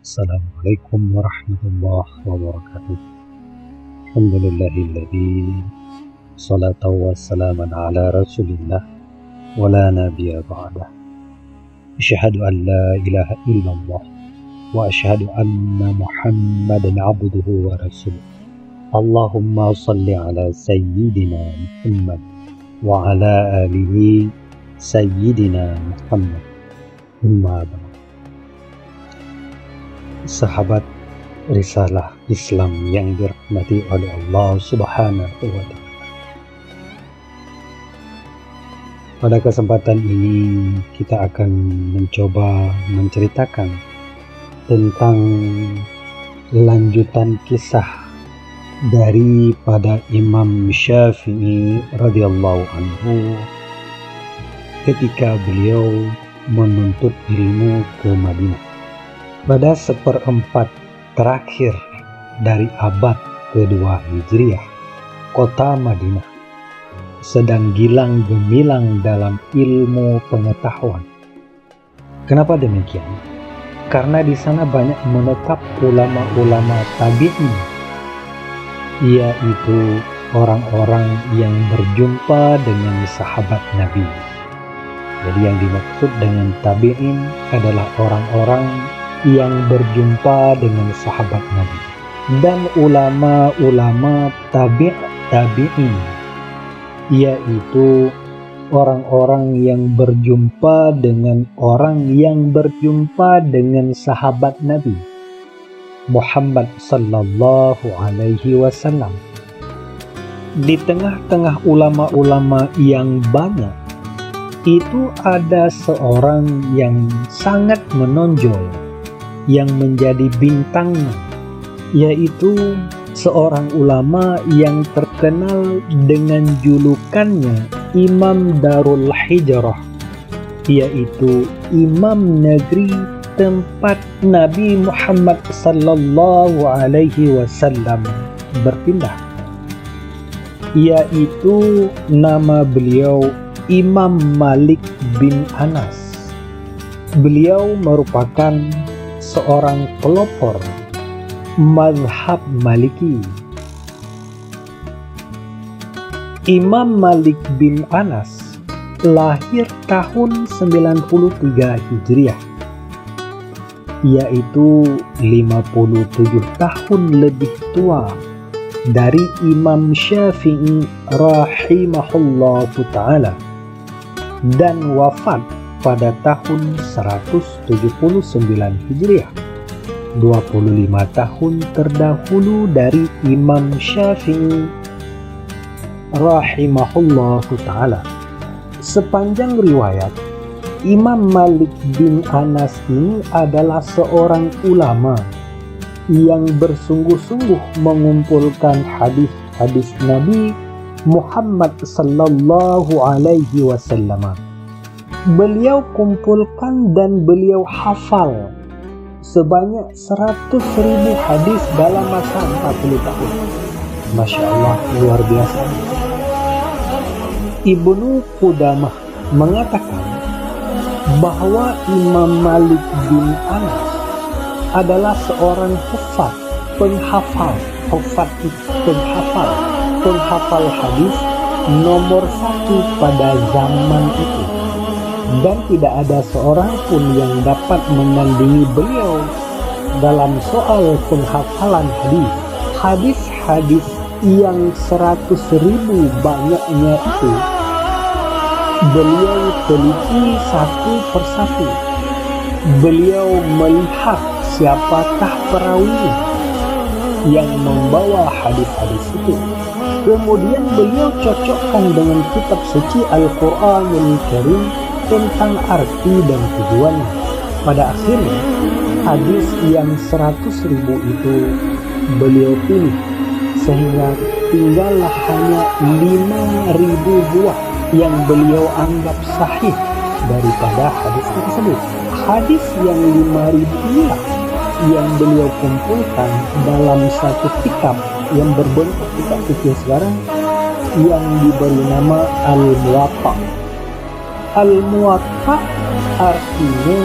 Assalamualaikum warahmatullahi wabarakatuh. Alhamdulillahilladzi salatu wassalaman ala rasulillah wa la nabiyya ba'dah. Asyhadu an la ilaha illallah wa asyhadu anna Muhammadan abduhu wa rasuluh. Allahumma salli ala sayyidina Muhammad wa ala alihi sayyidina Muhammad. Amma ba'd. Sahabat risalah Islam yang dirahmati oleh Allah Subhanahu wa Ta'ala. Pada kesempatan ini kita akan mencoba menceritakan tentang lanjutan kisah daripada Imam Syafi'i radhiyallahu anhu ketika beliau menuntut ilmu ke Madinah. Pada seperempat terakhir dari abad kedua Hijriah, kota Madinah sedang gilang gemilang dalam ilmu pengetahuan. Kenapa demikian? Karena di sana banyak menetap ulama-ulama tabi'in, yaitu orang-orang yang berjumpa dengan sahabat Nabi. Jadi yang dimaksud dengan tabi'in adalah orang-orang yang berjumpa dengan sahabat Nabi, dan ulama-ulama tabi'in, yaitu orang-orang yang berjumpa dengan orang yang berjumpa dengan sahabat Nabi Muhammad sallallahu alaihi wasallam. Di tengah-tengah ulama-ulama yang banyak itu ada seorang yang sangat menonjol, yang menjadi bintangnya, yaitu seorang ulama yang terkenal dengan julukannya Imam Darul Hijrah, yaitu imam negeri tempat Nabi Muhammad sallallahu alaihi wasallam berpindah, yaitu nama beliau Imam Malik bin Anas. Beliau merupakan seorang pelopor mazhab Maliki. Imam Malik bin Anas lahir tahun 93 Hijriah, yaitu 57 tahun lebih tua dari Imam Syafi'i rahimahullahu ta'ala, dan wafat pada tahun 179 Hijriah, 25 tahun terdahulu dari Imam Syafi'i rahimahullahu ta'ala. Sepanjang riwayat, Imam Malik bin Anas ini adalah seorang ulama yang bersungguh-sungguh mengumpulkan hadis-hadis Nabi Muhammad sallallahu alaihi wasallam. Beliau kumpulkan dan beliau hafal sebanyak 100.000 hadis dalam masa 40 tahun. Masya Allah, luar biasa. Ibnu Qudamah mengatakan bahwa Imam Malik bin Anas adalah seorang hufaz, penghafal hadis nomor 1 pada zaman itu. Dan tidak ada seorang pun yang dapat menandingi beliau dalam soal penghafalan hadis. Hadis-hadis yang 100.000 banyaknya itu beliau teliti satu persatu. Beliau melihat siapakah perawi yang membawa hadis-hadis itu. Kemudian beliau cocokkan dengan kitab suci Al-Quranul Karim tentang arti dan tujuannya. Pada akhirnya hadis yang 100.000 itu beliau pilih, sehingga tinggallah hanya 5.000 buah yang beliau anggap sahih daripada hadis tersebut. Hadis yang 5.000 inilah yang beliau kumpulkan dalam satu kitab yang berbentuk kitab kecil sekarang yang diberi nama Al-Muwatta. Al-Muwatta artinya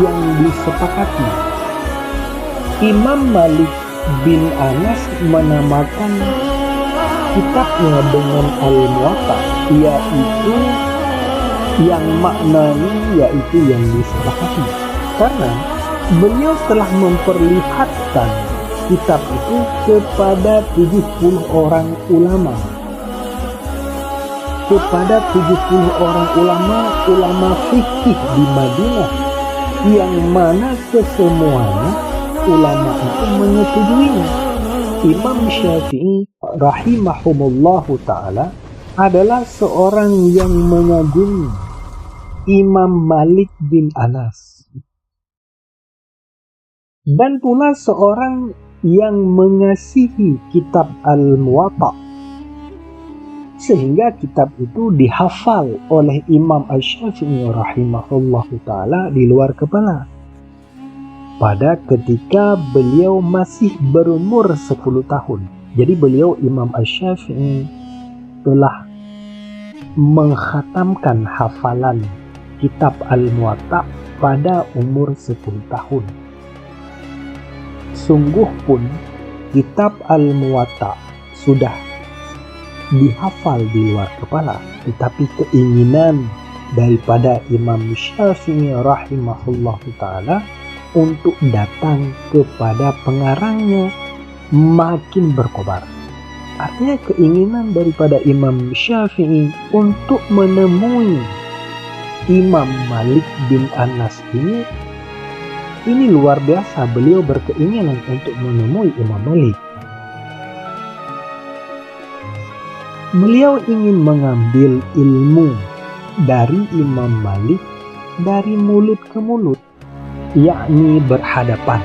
yang disepakati, Imam Malik bin Anas menamakan kitabnya dengan Al-Muwatta, yaitu yang maknanya yaitu yang disepakati, karena beliau telah memperlihatkan kitab itu kepada 70 orang ulama. Kepada 70 orang ulama fikih di Madinah, yang mana kesemuanya ulama itu menyetujuinya. Imam Syafi'i rahimahumullahu ta'ala adalah seorang yang mengagumi Imam Malik bin Anas, dan pula seorang yang mengasihi kitab Al-Muwatta, sehingga kitab itu dihafal oleh Imam Asy-Syafi'i rahimahullahu ta'ala di luar kepala pada ketika beliau masih berumur 10 tahun. Jadi beliau Imam Asy-Syafi'i telah mengkhatamkan hafalan kitab Al-Muwatta pada umur 10 tahun. Sungguh pun kitab Al-Muwatta sudah dihafal di luar kepala, tetapi keinginan daripada Imam Syafi'i rahimahullahu ta'ala untuk datang kepada pengarangnya makin berkobar. Artinya keinginan daripada Imam Syafi'i untuk menemui Imam Malik bin Anas ini luar biasa. Beliau berkeinginan untuk menemui Imam Malik. Beliau ingin mengambil ilmu dari Imam Malik dari mulut ke mulut, yakni berhadapan,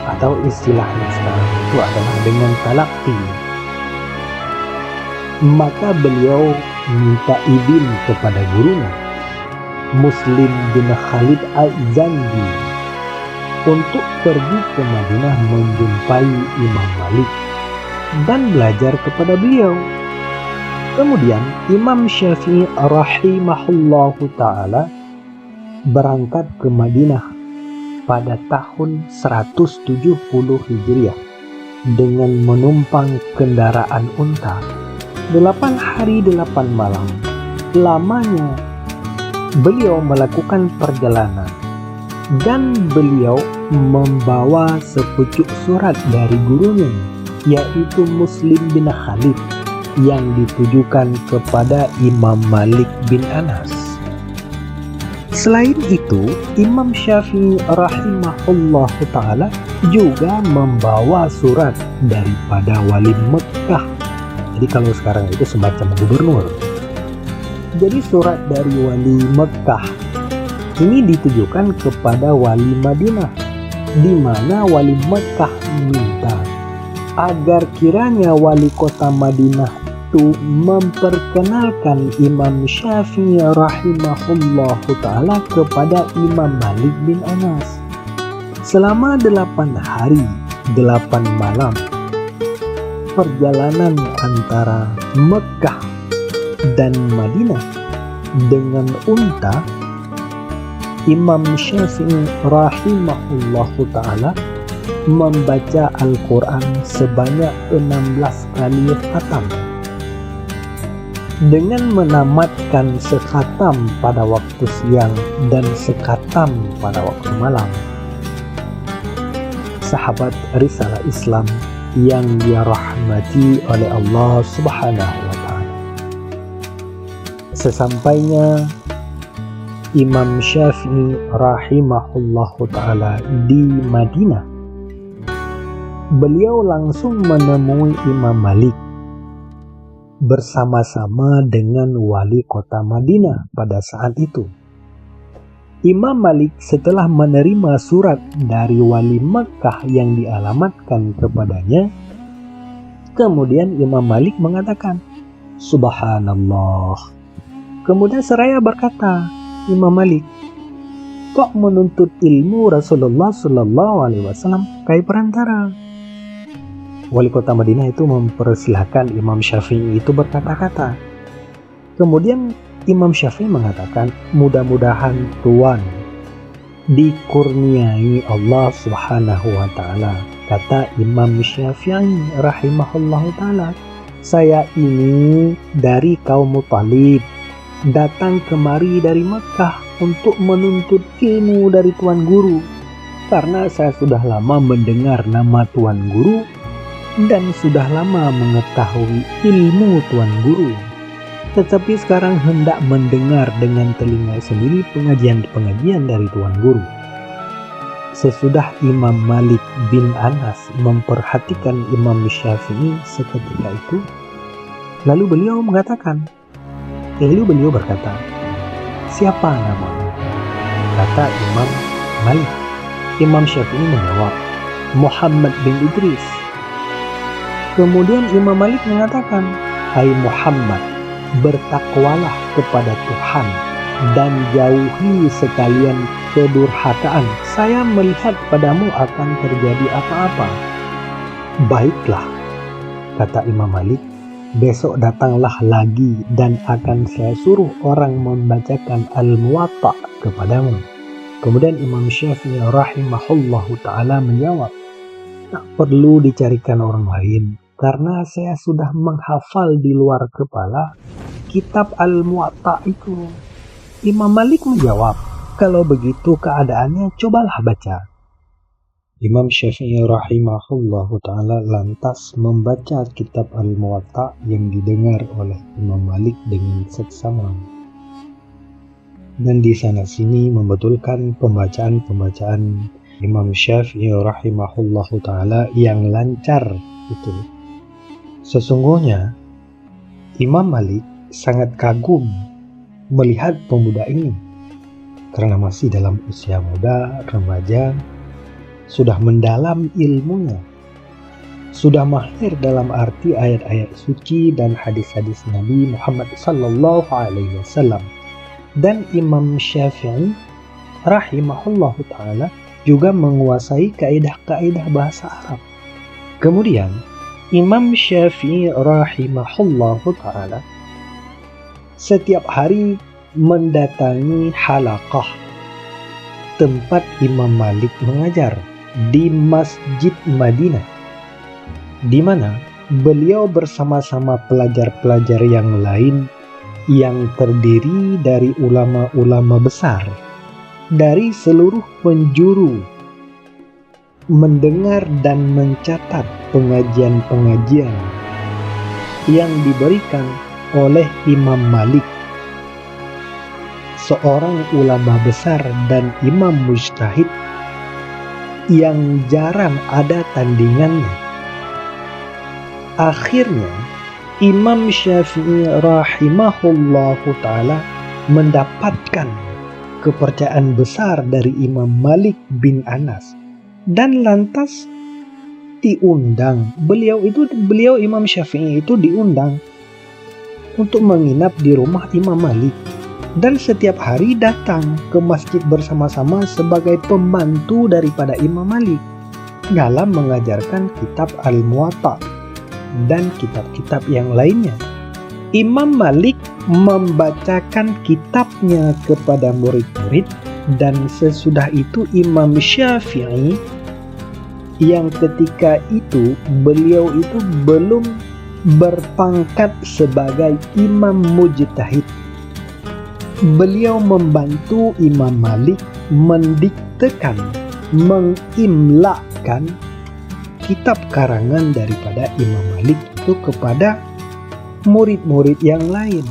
atau istilahnya sekarang itu adalah dengan talaqi. Maka beliau minta izin kepada gurunya, Muslim bin Khalid Al-Zandi, untuk pergi ke Madinah menjumpai Imam Malik dan belajar kepada beliau. Kemudian Imam Syafi'i rahimahullahu ta'ala berangkat ke Madinah pada tahun 170 Hijriah dengan menumpang kendaraan unta. 8 hari 8 malam lamanya beliau melakukan perjalanan, dan beliau membawa sepucuk surat dari gurunya, yaitu Muslim bin Khalid, yang ditujukan kepada Imam Malik bin Anas. Selain itu, Imam Syafi'i rahimahullah ta'ala juga membawa surat daripada wali Mekkah. Jadi kalau sekarang itu semacam gubernur. Jadi surat dari wali Mekkah ini ditujukan kepada wali Madinah, di mana wali Mekkah minta agar kiranya wali kota Madinah itu memperkenalkan Imam Syafi'i rahimahullahu ta'ala kepada Imam Malik bin Anas. Selama 8 hari 8 malam perjalanan antara Mekkah dan Madinah dengan unta, Imam Syafi'i rahimahullahu ta'ala membaca Al-Quran sebanyak 16 kali khatam, dengan menamatkan sekhatam pada waktu siang dan sekhatam pada waktu malam. Sahabat Risalah Islam yang dirahmati oleh Allah Subhanahu wa ta'ala, sesampainya Imam Syafi'i rahimahullahu ta'ala di Madinah, beliau langsung menemui Imam Malik bersama-sama dengan wali kota Madinah pada saat itu. Imam Malik setelah menerima surat dari wali Mekkah yang dialamatkan kepadanya, kemudian Imam Malik mengatakan, Subhanallah. Kemudian seraya berkata, Imam Malik, kok menuntut ilmu Rasulullah SAW kayak perantara? Wali kota Madinah itu mempersilahkan Imam Syafi'i itu berkata-kata. Kemudian Imam Syafi'i mengatakan, mudah-mudahan Tuan dikurniai Allah Subhanahu wa Ta'ala. Kata Imam Syafi'i rahimahullahu ta'ala, saya ini dari kaum Muthalib, datang kemari dari Mekah untuk menuntut ilmu dari Tuan Guru. Karena saya sudah lama mendengar nama Tuan Guru dan sudah lama mengetahui ilmu Tuan Guru. Tetapi sekarang hendak mendengar dengan telinga sendiri pengajian-pengajian dari Tuan Guru. Sesudah Imam Malik bin Anas memperhatikan Imam Syafi'i seketika itu, lalu beliau berkata, siapa namamu? Kata Imam Malik. Imam Syafi'i menjawab, Muhammad bin Idris. Kemudian Imam Malik mengatakan, hai Muhammad, bertakwalah kepada Tuhan dan jauhi sekalian kedurhakaan. Saya melihat padamu akan terjadi apa-apa. Baiklah, kata Imam Malik, besok datanglah lagi dan akan saya suruh orang membacakan Al-Muwatta kepadamu. Kemudian Imam Syafi'i rahimahullahu ta'ala menjawab, tak perlu dicarikan orang lain, karena saya sudah menghafal di luar kepala kitab Al-Muwatta itu. Imam Malik menjawab, kalau begitu keadaannya cobalah baca. Imam Syafi'i rahimahullahu ta'ala lantas membaca kitab Al-Muwatta yang didengar oleh Imam Malik dengan seksama. Dan di sana sini membetulkan pembacaan Imam Syafi'i rahimahullahu ta'ala yang lancar itu. Sesungguhnya Imam Malik sangat kagum melihat pemuda ini karena masih dalam usia muda, remaja, sudah mendalam ilmunya, sudah mahir dalam arti ayat-ayat suci dan hadis-hadis Nabi Muhammad sallallahu alaihi wasallam. Dan Imam Syafi'i rahimahullahu ta'ala juga menguasai kaidah-kaidah bahasa Arab. Kemudian Imam Syafi'i rahimahullahu ta'ala setiap hari mendatangi halaqah tempat Imam Malik mengajar di Masjid Madinah, di mana beliau bersama-sama pelajar-pelajar yang lain yang terdiri dari ulama-ulama besar dari seluruh penjuru mendengar dan mencatat pengajian-pengajian yang diberikan oleh Imam Malik, seorang ulama besar dan imam mujtahid yang jarang ada tandingannya. Akhirnya Imam Syafi'i rahimahullahu ta'ala mendapatkan kepercayaan besar dari Imam Malik bin Anas dan lantas diundang. Beliau Imam Syafi'i itu diundang untuk menginap di rumah Imam Malik dan setiap hari datang ke masjid bersama-sama sebagai pembantu daripada Imam Malik dalam mengajarkan kitab Al-Muwatta dan kitab-kitab yang lainnya. Imam Malik membacakan kitabnya kepada murid-murid dan sesudah itu Imam Syafi'i yang ketika itu beliau itu belum berpangkat sebagai imam mujtahid. Beliau membantu Imam Malik mendiktekan, mengimlakan kitab karangan daripada Imam Malik itu kepada murid-murid yang lain.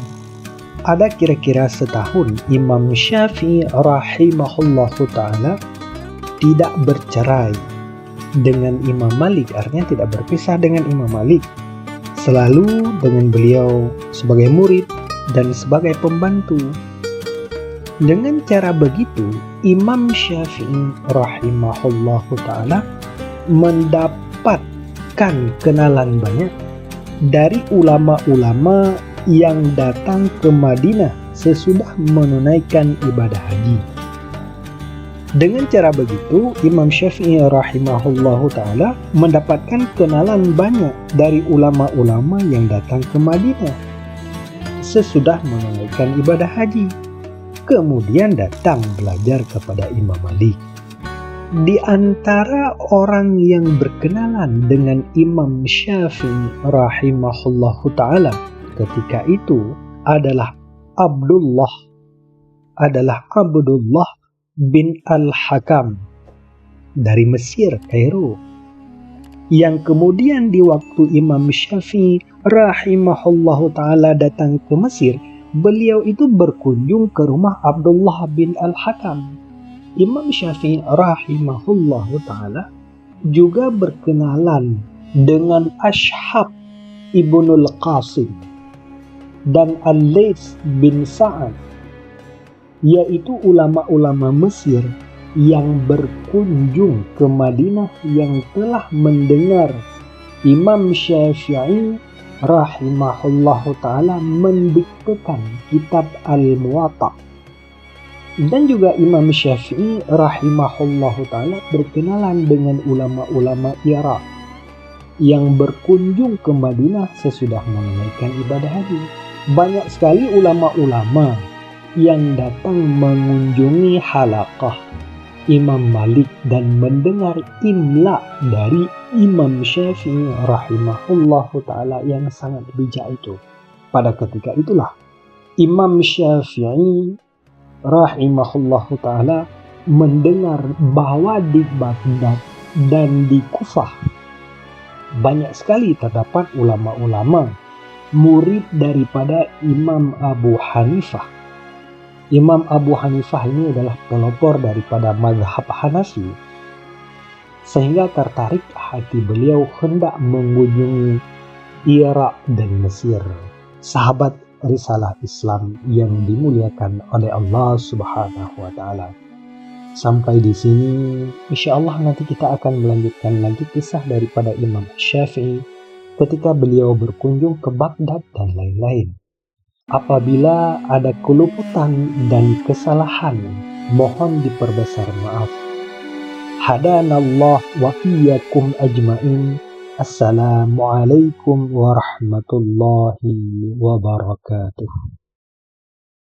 Ada kira-kira setahun Imam Syafi'i rahimahullahu ta'ala tidak bercerai dengan Imam Malik, artinya tidak berpisah dengan Imam Malik, selalu dengan beliau sebagai murid dan sebagai pembantu. Dengan cara begitu Imam Syafi'i rahimahullahu ta'ala mendapatkan kenalan banyak dari ulama-ulama yang datang ke Madinah sesudah menunaikan ibadah haji. Dengan cara begitu Imam Syafi'i rahimahullahu ta'ala mendapatkan kenalan banyak dari ulama-ulama yang datang ke Madinah sesudah menunaikan ibadah haji. kemudian datang belajar kepada Imam Malik. Di antara orang yang berkenalan dengan Imam Syafi'i rahimahullahu ta'ala ketika itu adalah Abdullah bin Al-Hakam dari Mesir, Kairo, yang kemudian di waktu Imam Syafi'i rahimahullahu ta'ala datang ke Mesir, beliau itu berkunjung ke rumah Abdullah bin Al-Hakam. Imam Syafi'i rahimahullahu ta'ala juga berkenalan dengan Ashhab ibnul Qasim dan Al-Laits bin Sa'ad, yaitu ulama-ulama Mesir yang berkunjung ke Madinah yang telah mendengar Imam Syafi'i rahimahullahu ta'ala mendiktekan kitab Al-Muwatta. Dan juga Imam Syafi'i rahimahullahu ta'ala berkenalan dengan ulama-ulama Irak yang berkunjung ke Madinah sesudah menunaikan ibadah haji. Banyak sekali ulama-ulama yang datang mengunjungi halaqah Imam Malik dan mendengar imla dari Imam Syafi'i rahimahullahu ta'ala yang sangat bijak itu. Pada ketika itulah Imam Syafi'i rahimahullahu ta'ala mendengar bahwa di Baghdad dan di Kufah banyak sekali terdapat ulama-ulama murid daripada Imam Abu Hanifah. Imam Abu Hanifah ini adalah pelopor daripada mazhab Hanafi, sehingga tertarik hati beliau hendak mengunjungi Irak dan Mesir. Sahabat risalah Islam yang dimuliakan oleh Allah Subhanahu wa ta'ala. Sampai di sini, insya Allah nanti kita akan melanjutkan lagi kisah daripada Imam Syafi'i ketika beliau berkunjung ke Baghdad dan lain-lain. Apabila ada keluputan dan kesalahan, mohon diperbesar maaf. Hadanallah wa iyyakum ajma'in. Assalamualaikum warahmatullahi wabarakatuh.